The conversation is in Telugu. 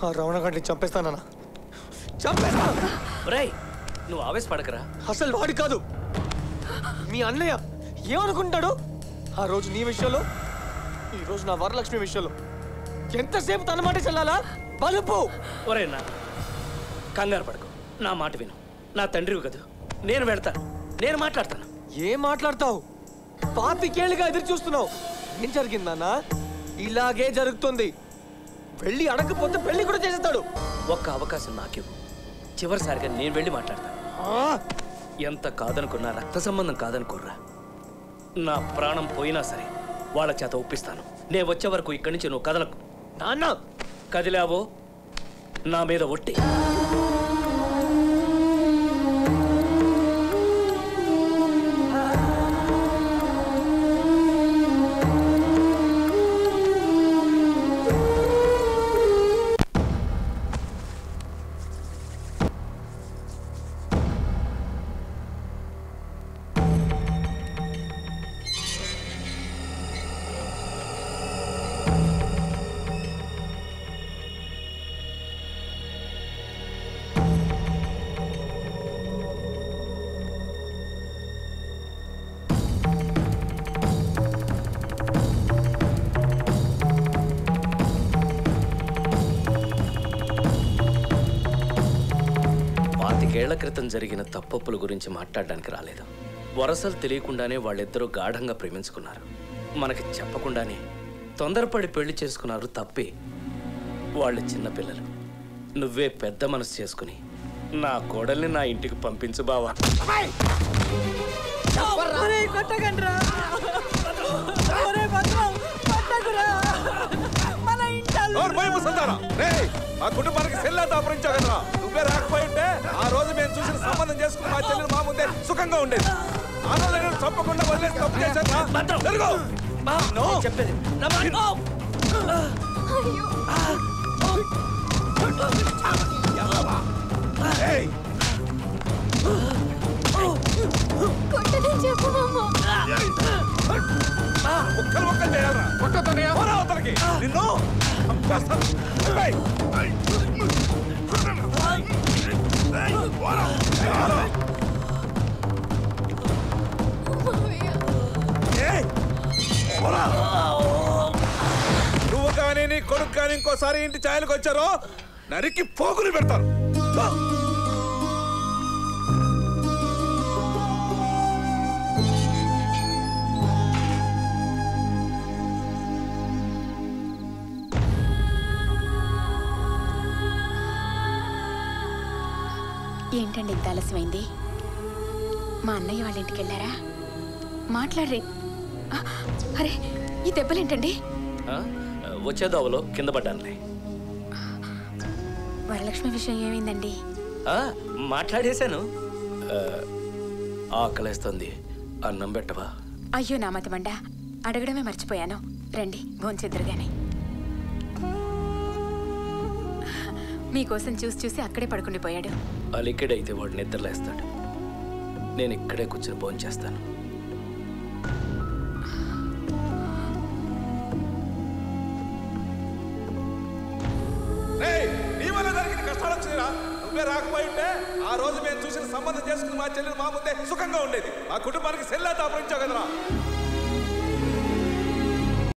ఆ రవణగాడిని చంపేస్తానన్నా, చంపేస్తా. రేయ్, నువ్వు ఆవేశపడకరా. అసలు వాడి కాదు, మీ అన్నయ్య. ఏమనుకుంటాడు ఆ రోజు నీ విషయంలో, ఈ రోజు నా వరలక్ష్మి విషయంలో ఎంతసేపు తన మాట చెల్లాలా? బలుపు. ఒరేనా, కంగారు పడకు, నా మాట విను. నా తండ్రివి కదా, నేను వెళ్తాను, నేను మాట్లాడతాను. ఏం మాట్లాడతావు? 25 ఏళ్ళుగా ఎదురు చూస్తున్నావు. ఏం జరిగిందన్నా? ఇలాగే జరుగుతుంది. వెళ్ళి అడగకపోతే పెళ్లి కూడా చేసేస్తాడు. ఒక్క అవకాశం నాకివ్వు, చివరిసారిగా నేను వెళ్ళి మాట్లాడతాను. ఎంత కాదనుకున్నా రక్త సంబంధం కాదనుకోర్రా. నా ప్రాణం పోయినా సరే వాళ్ళ చేత ఒప్పిస్తాను. నేను వచ్చే వరకు ఇక్కడి నుంచి నువ్వు కదలకు. నాన్న, కదిలావో నా మీద ఒట్టి. ఏళ్ల క్రితం జరిగిన తప్పొప్పుల గురించి మాట్లాడడానికి రాలేదు. వరసలు తెలియకుండానే వాళ్ళిద్దరూ గాఢంగా ప్రేమించుకున్నారు. మనకి చెప్పకుండానే తొందరపడి పెళ్లి చేసుకున్నారు. తప్పే. వాళ్ళు చిన్నపిల్లలు. నువ్వే పెద్ద మనసు చేసుకుని నా కోడల్ని నా ఇంటికి పంపించు బావా. ఆ కుటుంబానికి సెల్లా దాపరించావు కదా, నువ్వే రాకపోయి ఉంటే ఆ రోజు మేము చూసిన సంబంధం చేసుకుని మా చెల్లెలు మా ముందే సుఖంగా ఉండేది. ఆ రోజు నేను తప్పకుండా వదిలేసి తప్పు చేశాను. చెప్పేది ముక్కలు ముక్కలు చేయాలరా, కొట్టతోకి నిన్ను నువ్వు కానీ నీ కొడుకు కానీ ఇంకోసారి ఇంటి ఛాయలకు వచ్చారో నరికి పోగులు పెడతారు. ఏంటండి ఇంత ఆలస్యమైంది? మా అన్నయ్య వాళ్ళ ఇంటికి వెళ్ళారా? మాట్లాడరే. అరే, ఈ దెబ్బలేంటండి? వచ్చే దోవలో కింద పడ్డానులే. వరలక్ష్మి విషయం ఏమైందండి? మాట్లాడేశాను. ఆకలేస్తుంది, అన్నం పెట్టవా? అయ్యో నా మతమండా, అడగడమే మర్చిపోయాను. రండి భోంచెద్దురు గాని. మీకోసం చూసి చూసి అక్కడే పడుకుండిపోయాడు. అలిక్కడైతే వాడు నిద్రలేస్తాడు. నేను ఇక్కడే కూర్చొని భోంచేస్తాను. కష్టాలు వచ్చినా నువ్వే రాకపోయి ఉంటే ఆ రోజు మేము చూసిన సంబంధం చేసుకుని మా చెల్లెలు మా ముందే సుఖంగా ఉండేది. ఆ కుటుంబానికి సెల్లా దాపరించావు కదరా.